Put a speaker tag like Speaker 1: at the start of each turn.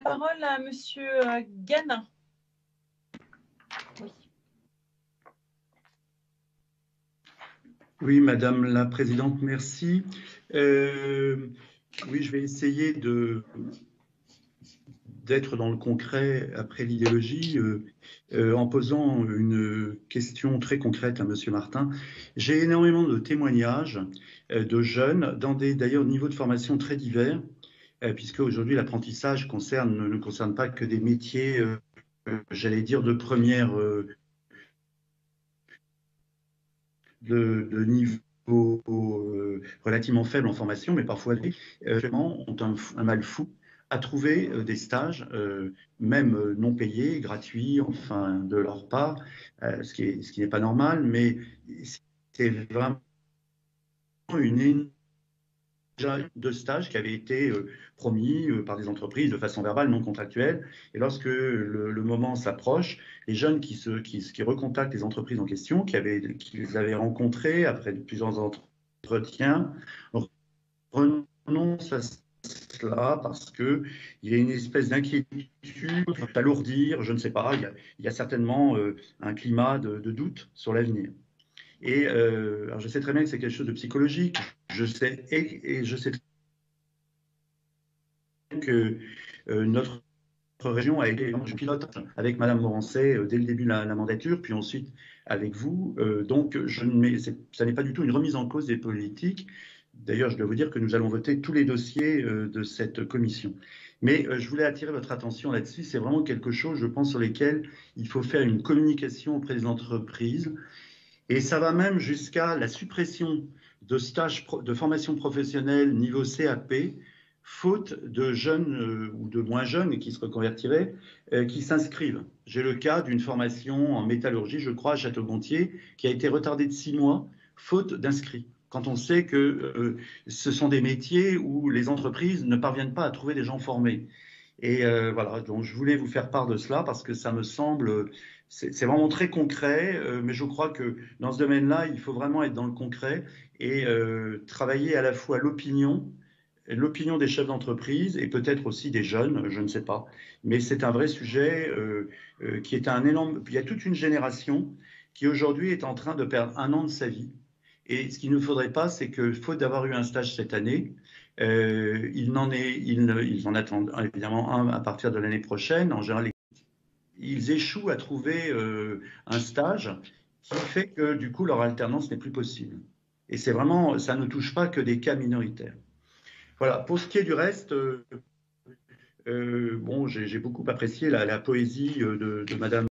Speaker 1: parole à Monsieur Ganin. Oui.
Speaker 2: Oui, Madame la Présidente, merci. Oui, je vais essayer d'être dans le concret après l'idéologie en posant une question très concrète à Monsieur Martin. J'ai énormément de témoignages de jeunes dans des d'ailleurs niveaux de formation très divers, puisque aujourd'hui l'apprentissage ne concerne pas que des métiers, j'allais dire, de première de niveau relativement faible en formation, mais parfois ont un mal fou à trouver des stages, même non payés, gratuits, enfin de leur part, ce qui n'est pas normal, mais c'est vraiment une de stages qui avaient été promis par des entreprises de façon verbale, non contractuelle. Et lorsque le moment s'approche, les jeunes qui recontactent les entreprises en question, qu'ils avaient rencontrées après plusieurs entretiens, renoncent à cela parce qu'il y a une espèce d'inquiétude, d'alourdir, je ne sais pas, il y a certainement un climat de doute sur l'avenir. Et alors je sais très bien que c'est quelque chose de psychologique, je sais, et je sais que notre région a été pilote avec Madame Morancet dès le début de la mandature, puis ensuite avec vous. Donc, ça n'est pas du tout une remise en cause des politiques. D'ailleurs, je dois vous dire que nous allons voter tous les dossiers de cette commission. Mais je voulais attirer votre attention là-dessus. C'est vraiment quelque chose, je pense, sur lesquels il faut faire une communication auprès des entreprises. Et ça va même jusqu'à la suppression de stages de formation professionnelle niveau CAP, faute de jeunes ou de moins jeunes qui se reconvertiraient, qui s'inscrivent. J'ai le cas d'une formation en métallurgie, je crois, à Château-Gontier, qui a été retardée de 6 mois, faute d'inscrits. Quand on sait que ce sont des métiers où les entreprises ne parviennent pas à trouver des gens formés. Et voilà, donc je voulais vous faire part de cela parce que ça me semble, c'est vraiment très concret, mais je crois que dans ce domaine-là, il faut vraiment être dans le concret et travailler à la fois l'opinion des chefs d'entreprise et peut-être aussi des jeunes, je ne sais pas. Mais c'est un vrai sujet qui est un énorme. Il y a toute une génération qui aujourd'hui est en train de perdre un an de sa vie. Et ce qu'il ne faudrait pas, c'est que, faute d'avoir eu un stage cette année, ils en attendent évidemment un à partir de l'année prochaine. En général, ils échouent à trouver un stage qui fait que du coup leur alternance n'est plus possible. Et c'est vraiment, ça ne touche pas que des cas minoritaires. Voilà. Pour ce qui est du reste, bon, j'ai beaucoup apprécié la poésie de Madame